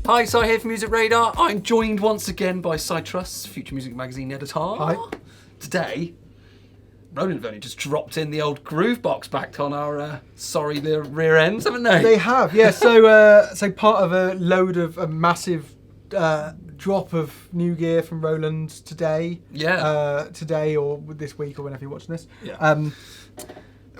Hi, Si here from Music Radar. I'm joined once again by Si Truss, Future Music Magazine editor. Hi. Today, Roland have only just dropped in the old Groovebox back on our, the rear ends, haven't they? They have, yeah. So part of a massive drop of new gear from Roland today. Yeah. Today or this week or whenever you're watching this. Yeah.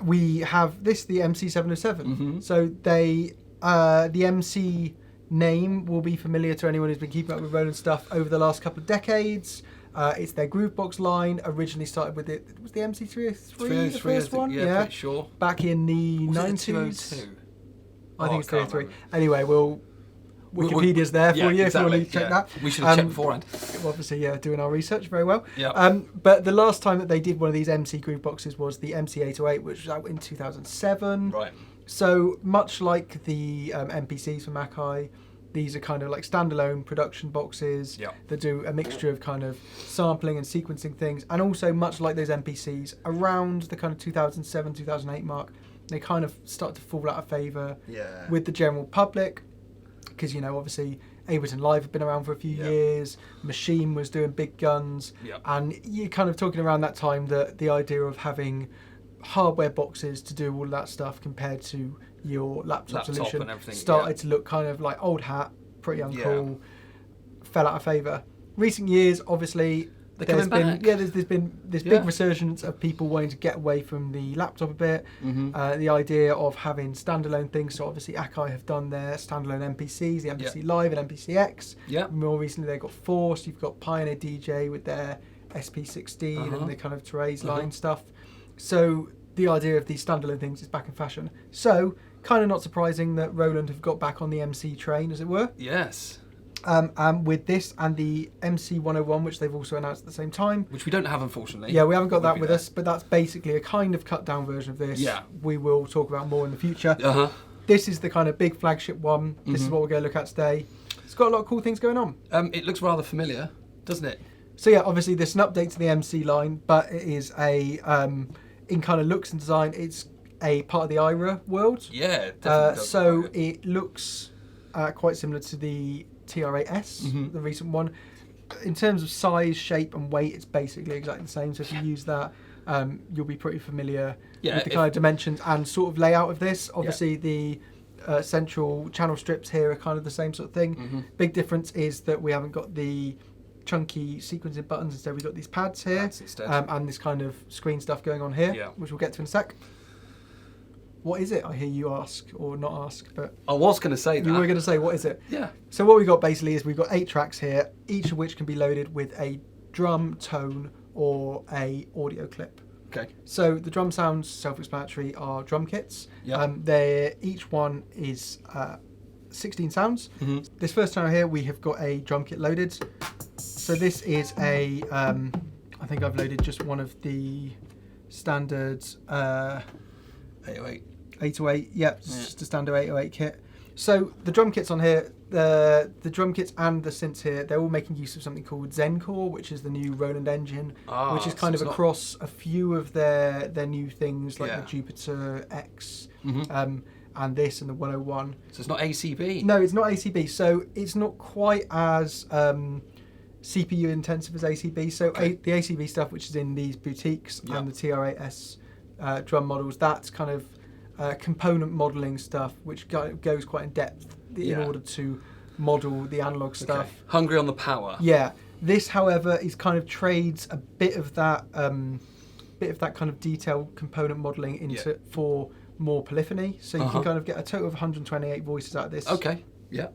We have the MC707. Mm-hmm. So the MC name will be familiar to anyone who's been keeping up with Roland stuff over the last couple of decades. It's their Groovebox line. Originally started with it was the MC303 the first one. Yeah, pretty sure. Back in the Was 90s. it 202? I think it's can't 303. remember. Anyway, Wikipedia's there for you if you want to check that. We should have checked beforehand. Obviously, yeah, doing our research very well. Yeah. But the last time that they did one of these MC Grooveboxes was the MC808, which was out in 2007. Right. So much like the MPCs from Akai, these are kind of like standalone production boxes that do a mixture of kind of sampling and sequencing things, and also much like those MPCs, around the kind of 2007, 2008 mark, they kind of start to fall out of favour with the general public, because, you know, obviously Ableton Live have been around for a few years, Machine was doing big guns, and you're kind of talking around that time that the idea of having hardware boxes to do all of that stuff compared to your laptop solution and everything, started to look kind of like old hat, pretty uncool, fell out of favour. Recent years, obviously, there's been this big resurgence of people wanting to get away from the laptop a bit. Mm-hmm. The idea of having standalone things. So obviously Akai have done their standalone MPCs, the MPC Live and MPCX. Yeah. More recently they got Force. You've got Pioneer DJ with their SP16 and the kind of Therese line stuff. So the idea of these standalone things is back in fashion. So kind of not surprising that Roland have got back on the MC train, as it were. Yes. With this and the MC101, which they've also announced at the same time. Which we don't have, unfortunately. Yeah, we haven't got that with us, but that's basically a kind of cut down version of this. Yeah. We will talk about more in the future. Uh-huh. This is the kind of big flagship one. This is what we're going to look at today. It's got a lot of cool things going on. It looks rather familiar, doesn't it? So yeah, obviously there's an update to the MC line, but it is a, in kind of looks and design, it's a part of the IRA world. Yeah, definitely. So it looks quite similar to the TR8S, the recent one. In terms of size, shape and weight, it's basically exactly the same. So if you use that, you'll be pretty familiar with the kind of dimensions and sort of layout of this. Obviously the central channel strips here are kind of the same sort of thing. Big difference is that we haven't got the chunky sequencing buttons. Instead we've got these pads here and this kind of screen stuff going on here, which we'll get to in a sec. What is it? I hear you ask, or not ask, but I was going to say that. You were going to say, what is it? Yeah. So what we've got basically is we've got 8 tracks here, each of which can be loaded with a drum tone or a audio clip. Okay. So the drum sounds, self-explanatory, are drum kits. Each one is 16 sounds. This first channel here, we have got a drum kit loaded. So this is a, I think I've loaded just one of the standard 808. 808, it's just a standard 808 kit. So the drum kits on here, the drum kits and the synths here, they're all making use of something called Zencore, which is the new Roland engine, which is kind of across a few of their new things, like the Jupiter X, and this and the 101. So it's not ACB? No, it's not ACB. So it's not quite as CPU intensive as ACB. So the ACB stuff, which is in these boutiques, and the TR8S drum models, that's kind of component modelling stuff, which goes quite in depth in order to model the analog stuff. Hungry on the power. Yeah. This, however, is kind of trades a bit of that kind of detailed component modelling into for more polyphony. So you can kind of get a total of 128 voices out of this. Okay. Yeah.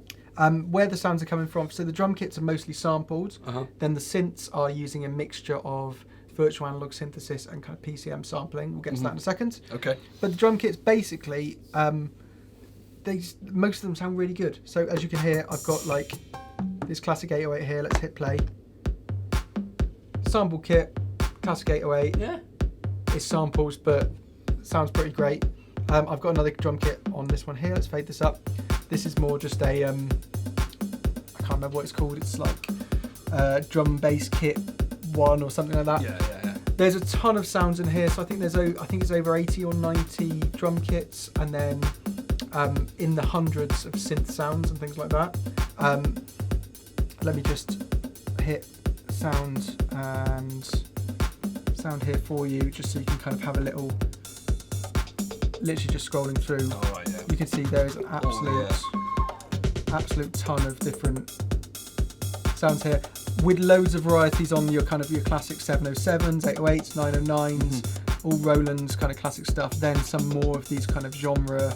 Where the sounds are coming from. So the drum kits are mostly sampled. Then the synths are using a mixture of virtual analog synthesis and kind of PCM sampling. We'll get to that in a second. Okay. But the drum kits basically, most of them sound really good. So as you can hear, I've got like this classic 808 here. Let's hit play. Sample kit, classic 808. Yeah. It's samples, but sounds pretty great. I've got another drum kit on this one here. Let's fade this up. This is more just a, I can't remember what it's called. It's like drum bass kit 1 or something like that. Yeah. There's a ton of sounds in here, so I think it's over 80 or 90 drum kits, and then in the hundreds of synth sounds and things like that. Let me just hit sound and sound here for you, just so you can kind of have a little, literally just scrolling through. Oh, right, yeah. You can see there is an absolute ton of different sounds here, with loads of varieties on your kind of your classic 707s, 808s, 909s, all Roland's kind of classic stuff. Then some more of these kind of genre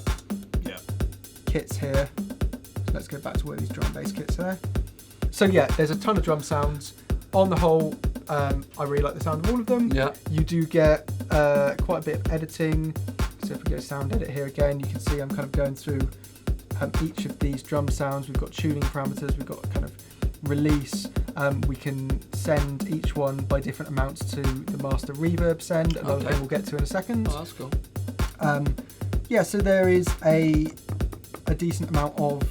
kits here. So let's go back to where these drum bass kits are. So yeah, there's a ton of drum sounds. On the whole, I really like the sound of all of them. Yeah. You do get quite a bit of editing. So if we go sound edit here again, you can see I'm kind of going through each of these drum sounds. We've got tuning parameters, we've got kind of release. We can send each one by different amounts to the master reverb send, another thing we'll get to in a second. Oh, that's cool. Yeah, so there is a decent amount of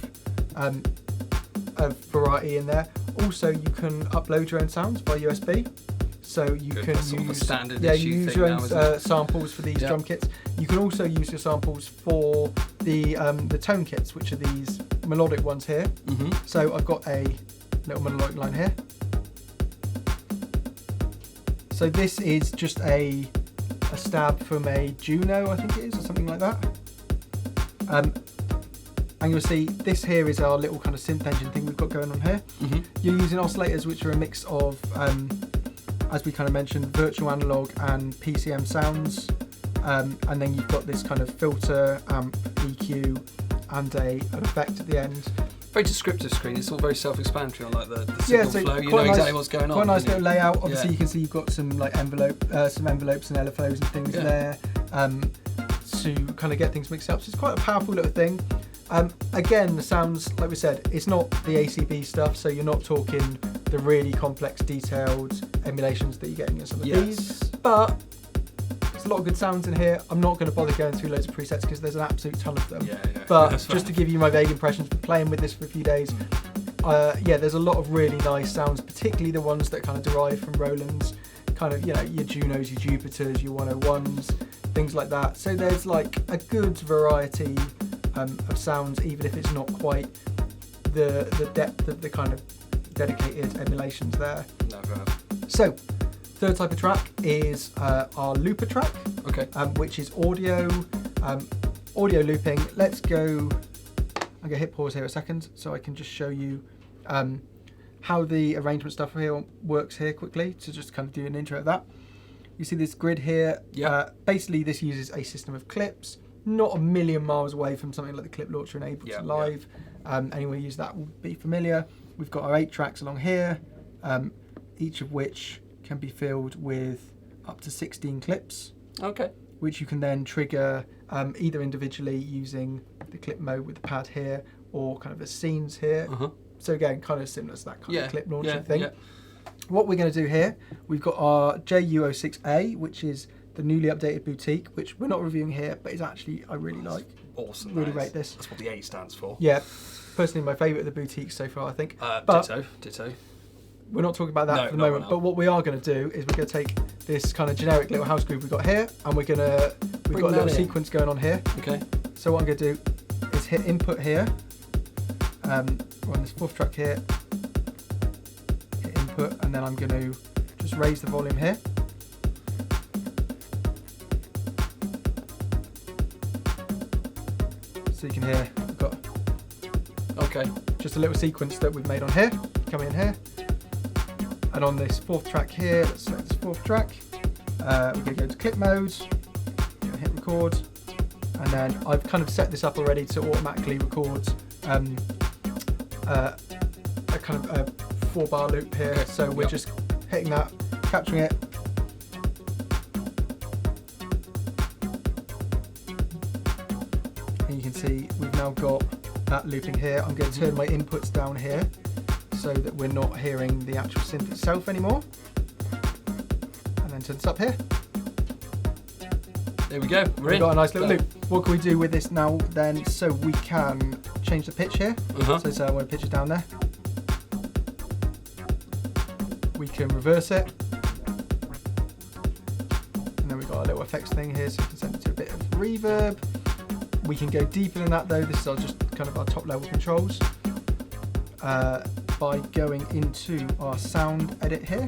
variety in there. Also, you can upload your own sounds by USB. So you can use standard use your own samples for these drum kits. You can also use your samples for the tone kits, which are these melodic ones here. So I've got a little melodic line here. So this is just a stab from a Juno, I think it is, or something like that. And you'll see this here is our little kind of synth engine thing we've got going on here. You're using oscillators, which are a mix of, as we kind of mentioned, virtual analog and PCM sounds. And then you've got this kind of filter, amp, EQ, and an effect at the end. Very descriptive screen. It's all very self-explanatory on like the signal flow. You know exactly what's going on. Quite a nice little layout. Obviously, you can see you've got some like some envelopes and LFOs and things there to kind of get things mixed up. So it's quite a powerful little thing. Again, the sounds, like we said, it's not the ACB stuff, so you're not talking the really complex, detailed emulations that you get in some of these. But there's a lot of good sounds in here. I'm not going to bother going through loads of presets because there's an absolute ton of them. But just to give you my vague impressions from playing with this for a few days, there's a lot of really nice sounds, particularly the ones that kind of derive from Roland's, kind of, your Junos, your Jupiters, your 101s, things like that. So there's like a good variety of sounds, even if it's not quite the depth of the kind of dedicated emulations there. No, go ahead. So, third type of track is our looper track, which is audio looping. Let's go. I'm gonna hit pause here a second so I can just show you how the arrangement stuff here works here quickly, to just kind of do an intro of that. You see this grid here. Basically, this uses a system of clips. Not a million miles away from something like the clip launcher and Ableton Live. Anyone who uses that will be familiar. We've got our 8 tracks along here, each of which can be filled with up to 16 clips. Which you can then trigger either individually using the clip mode with the pad here, or kind of as scenes here. So again, kind of similar to that kind of clip launcher thing. What we're going to do here, we've got our JU06A, which is the newly updated boutique, which we're not reviewing here, but is actually, I really like. Awesome. Really rate this. That's what the A stands for. Yeah, personally my favourite of the boutiques so far, I think. Ditto. We're not talking about that for the moment, but what we are going to do is we're going to take this kind of generic little house groove we've got here, and we've got a little sequence going on here. So what I'm going to do is hit input here. We're on this 4th track here. Hit input, and then I'm going to just raise the volume here. So you can hear we've got just a little sequence that we've made on here, coming in here. And on this 4th track here, let's select this 4th track. We're going to go to clip mode, hit record, and then I've kind of set this up already to automatically record a kind of a 4-bar loop here. So we're just hitting that, capturing it. And you can see we've now got that looping here. I'm going to turn my inputs down here, so that we're not hearing the actual synth itself anymore. And then turn this up here. There we go. We've got a nice little loop. What can we do with this now then? So we can change the pitch here. So say I want to pitch it down there. We can reverse it. And then we've got a little effects thing here, so we can send it to a bit of reverb. We can go deeper than that though. This is just kind of our top level controls. by going into our sound edit here.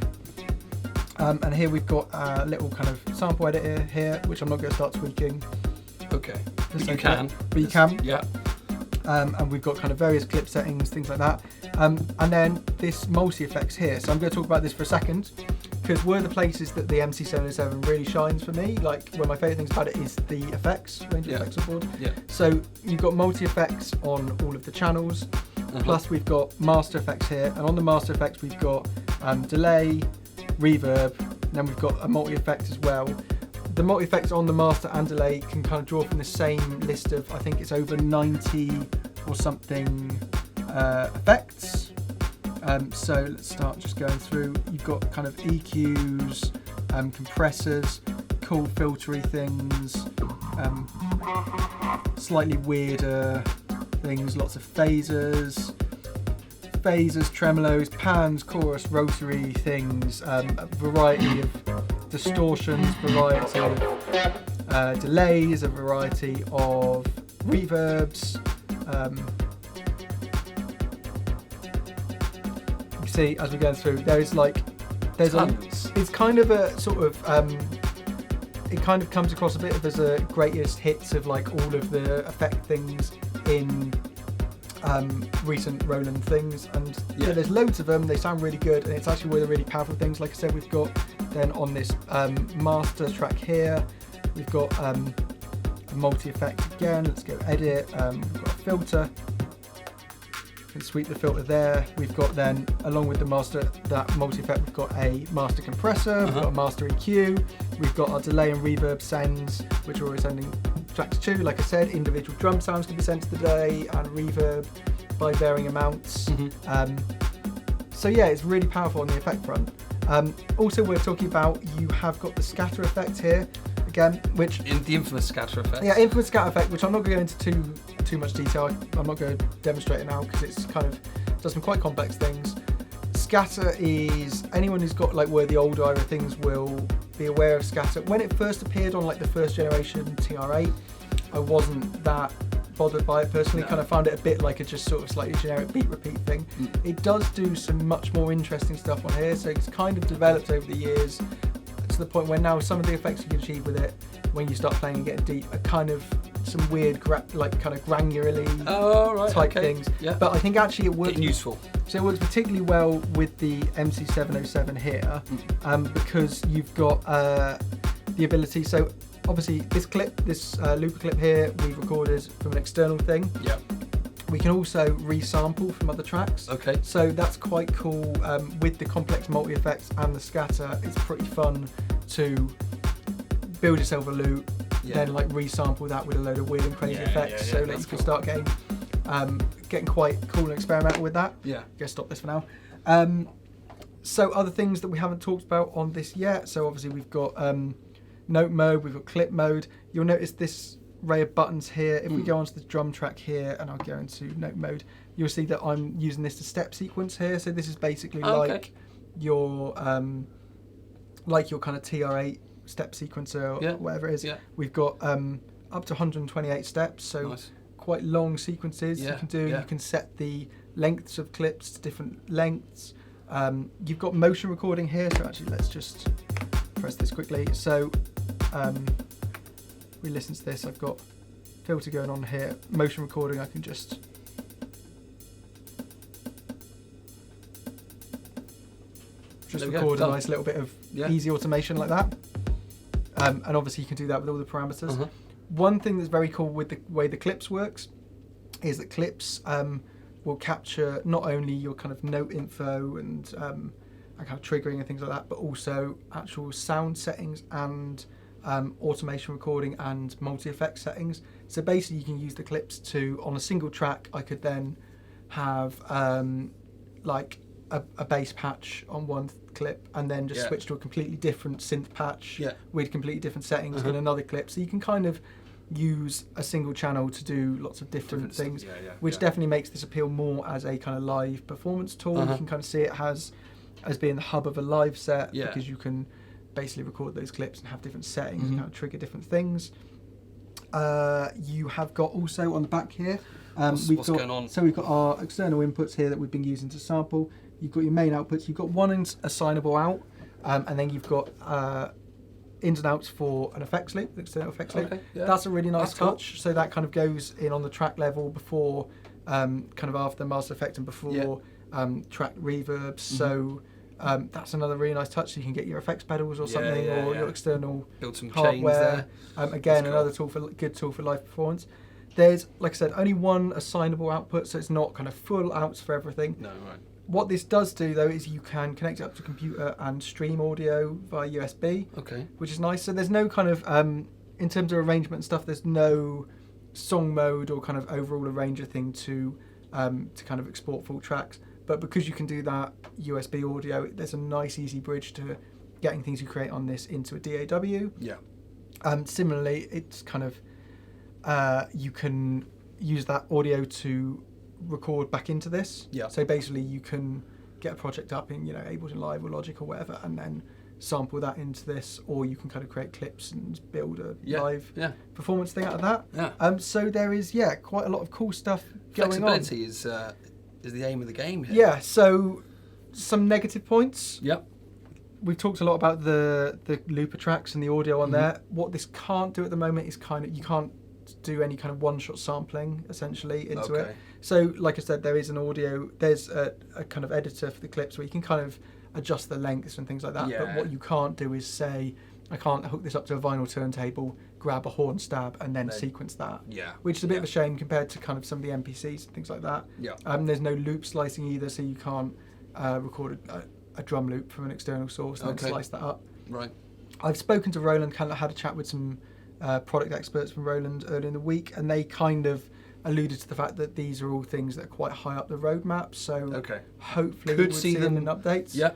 And here we've got a little kind of sample editor here, which I'm not going to start tweaking. Okay. But you can. But you can. Yeah. And we've got kind of various clip settings, things like that. And then this multi-effects here. So I'm going to talk about this for a second, because one of the places that the MC707 really shines for me, like one of my favourite things about it is the effects, range of effects on board. Yeah. So you've got multi-effects on all of the channels, plus we've got master effects here, and on the master effects we've got delay, reverb, and then we've got a multi-effect as well. The multi-effects on the master and delay can kind of draw from the same list of, I think it's over 90 or something effects. So let's start just going through. You've got kind of EQs, compressors, cool filtery things, slightly weirder things, lots of phasers, tremolos, pans, chorus, rotary things, a variety of distortions, variety of delays, a variety of reverbs. You can see as we're going through, it's kind of a sort of it kind of comes across a bit of as a greatest hits of like all of the effect things in recent Roland things, and yeah, there's loads of them. They sound really good, and it's actually one of the really powerful things. Like I said, we've got then on this master track here, we've got a multi-effect again. Let's go edit. We've got a filter. We can sweep the filter there. We've got then, along with the master, that multi-effect, we've got a master compressor. We've got a master EQ. We've got our delay and reverb sends, which we're always sending tracks to. Like I said, individual drum sounds can be sent to the delay and reverb by varying amounts. So yeah, it's really powerful on the effect front. Also, we're talking about, you have got the scatter effect here again, which in the infamous scatter effect. Yeah, infamous scatter effect, which I'm not going to go into too much detail. I'm not going to demonstrate it now because it's kind of does some quite complex things. Scatter is, anyone who's got like one of the older era things will be aware of scatter. When it first appeared on like the first generation TR8, I wasn't that bothered by it personally. Kind of found it a bit like a just sort of slightly generic beat repeat thing. It does do some much more interesting stuff on here, so it's kind of developed over the years to the point where now some of the effects you can achieve with it when you start playing and getting deep are kind of some weird like kind of granularly type things. Yeah. But I think actually it works. Getting useful. So it works particularly well with the MC707 here, because you've got the ability. So obviously this clip, this looper clip here, we've recorded from an external thing. Yeah. We can also resample from other tracks. Okay. So that's quite cool. With the complex multi-effects and the scatter, it's pretty fun to build yourself a loop, then like resample that with a load of weird and crazy effects, so that you can start getting quite cool and experimental with that. Yeah. Gonna stop this for now. So other things that we haven't talked about on this yet. So obviously we've got note mode, we've got clip mode. You'll notice this array of buttons here. If we go onto the drum track here, and I'll go into note mode, you'll see that I'm using this to step sequence here. So this is basically like your kind of TR8 step sequencer or whatever it is. Yeah. We've got up to 128 steps, so quite long sequences you can do. You can set the lengths of clips to different lengths. You've got motion recording here, so actually let's just press this quickly. So we listen to this. I've got filter going on here. Motion recording, I can just record a nice little bit of easy automation like that. And obviously you can do that with all the parameters. One thing that's very cool with the way the clips works is that clips will capture not only your kind of note info and kind of triggering and things like that, but also actual sound settings and automation recording and multi-effect settings. So basically you can use the clips to, on a single track, I could then have like a bass patch on one clip and then just switch to a completely different synth patch with completely different settings in another clip. So you can kind of use a single channel to do lots of different things, which definitely makes this appeal more as a kind of live performance tool. You can kind of see it as being the hub of a live set, because you can basically record those clips and have different settings and kind of trigger different things. You have got also on the back here, What's going on? So we've got our external inputs here that we've been using to sample. You've got your main outputs. You've got one assignable out, and then you've got ins and outs for an effects loop, an external effects loop. Okay, yeah. That's a really nice touch. Cool. So that kind of goes in on the track level before, kind of after master effect and before track reverbs. So that's another really nice touch. So you can get your effects pedals or something, or your external build some hardware. chains there. Again, Cool. another good tool for live performance. There's, like I said, only one assignable output, so it's not kind of full outs for everything. No, right. What this does do, though, is you can connect it up to a computer and stream audio via USB, which is nice. So there's no kind of, in terms of arrangement and stuff, there's no song mode or kind of overall arranger thing to kind of export full tracks. But because you can do that USB audio, there's a nice, easy bridge to getting things you create on this into a DAW. Yeah. Similarly, it's kind of, you can use that audio to record back into this. Yeah. So basically you can get a project up in, Ableton Live or Logic or whatever, and then sample that into this, or you can kind of create clips and build a live performance thing out of that. Yeah. So there is, quite a lot of cool stuff going on. Flexibility is the aim of the game here. Yeah, so some negative points. Yep. We've talked a lot about the looper tracks and the audio on there. What this can't do at the moment is you can't do any kind of one-shot sampling essentially into it. So like I said, there's a kind of editor for the clips where you can kind of adjust the lengths and things like that. But what you can't do is say, I can't hook this up to a vinyl turntable, grab a horn stab and then sequence that. Yeah. Which is a bit of a shame compared to kind of some of the MPCs and things like that. Yeah. There's no loop slicing either, so you can't record a drum loop from an external source and then slice that up. Right. I've spoken to Roland, kind of had a chat with some product experts from Roland earlier in the week, and they kind of alluded to the fact that these are all things that are quite high up the roadmap. So hopefully we'll see them in updates. Yeah.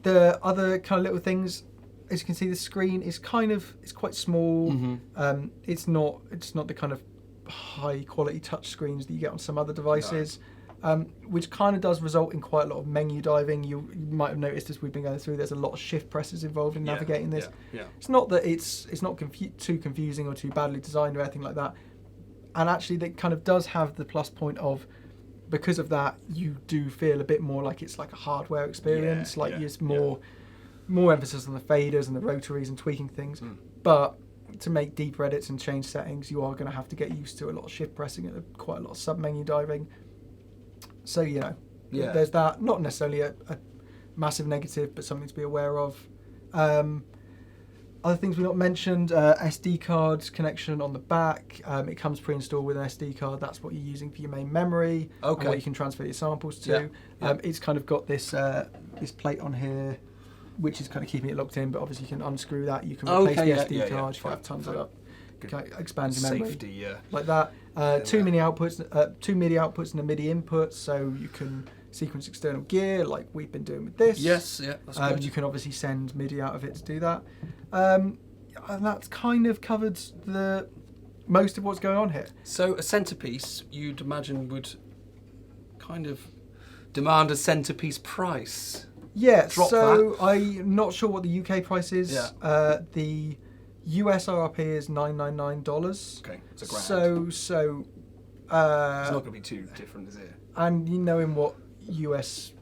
The other kind of little things, as you can see, the screen is it's quite small. It's not the kind of high quality touch screens that you get on some other devices. Which kind of does result in quite a lot of menu diving. You might have noticed as we've been going through, there's a lot of shift presses involved in navigating this. It's not that it's not too confusing or too badly designed or anything like that. And actually, that kind of does have the plus point of, because of that, you do feel a bit more like it's like a hardware experience. It's more emphasis on the faders and the rotaries and tweaking things. But to make deeper edits and change settings, you are going to have to get used to a lot of shift pressing and quite a lot of sub-menu diving. So, there's that. Not necessarily a massive negative, but something to be aware of. Other things we not mentioned, SD cards connection on the back. It comes pre-installed with an SD card. That's what you're using for your main memory. And what you can transfer your samples to. It's kind of got this plate on here, which is kind of keeping it locked in, but obviously you can unscrew that. You can replace the SD card. You can have tons of that. Expand your memory. Safety, like that. Two MIDI outputs and a MIDI input, so you can sequence external gear like we've been doing with this. Yes, that's good. You can obviously send MIDI out of it to do that. And that's kind of covered the most of what's going on here. So a centerpiece, you'd imagine, would kind of demand a centerpiece price. Yeah, I'm not sure what the UK price is. The US RRP is $999. Okay, it's $1,000. So it's not going to be too different, is it? And you knowing what US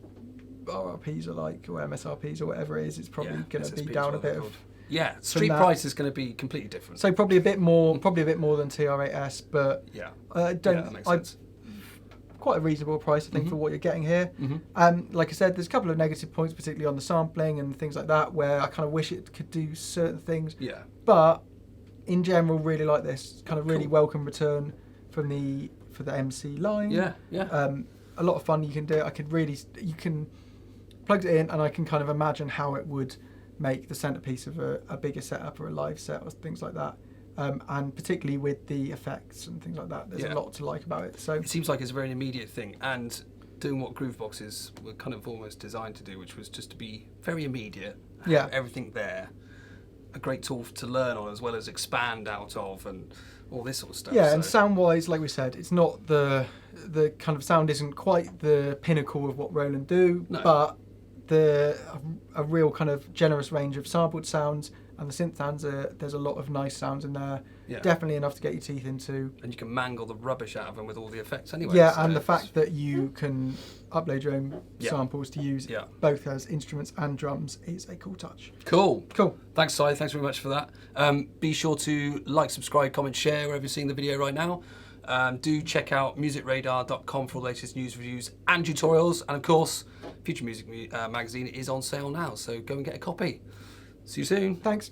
RRPs are like, or MSRPs or whatever it is, it's probably going to be down a bit of. Yeah, street price is going to be completely different. So probably a bit more than TR8S, but that makes sense. Quite a reasonable price, I think, for what you're getting here. Like I said, there's a couple of negative points, particularly on the sampling and things like that, where I kind of wish it could do certain things. Yeah. But in general, really like this. Kind of really welcome return for the MC line. Yeah. A lot of fun you can do. You can plug it in, and I can kind of imagine how it would make the centerpiece of a bigger setup or a live set or things like that. And particularly with the effects and things like that, there's a lot to like about it. So it seems like it's a very immediate thing, and doing what Grooveboxes were kind of almost designed to do, which was just to be very immediate, have everything there, a great tool to learn on as well as expand out of, and all this sort of stuff. And sound-wise, like we said, it's not the kind of sound isn't quite the pinnacle of what Roland do, but a real kind of generous range of sampled sounds And the synth hands, there's a lot of nice sounds in there. Yeah. Definitely enough to get your teeth into. And you can mangle the rubbish out of them with all the effects anyway. Yeah, so and the fact that you can upload your own samples to use both as instruments and drums is a cool touch. Cool. Cool. Thanks, Si. Thanks very much for that. Be sure to like, subscribe, comment, share wherever you're seeing the video right now. Do check out musicradar.com for all the latest news, reviews and tutorials. And of course, Future Music magazine is on sale now, so go and get a copy. See you soon. Thanks.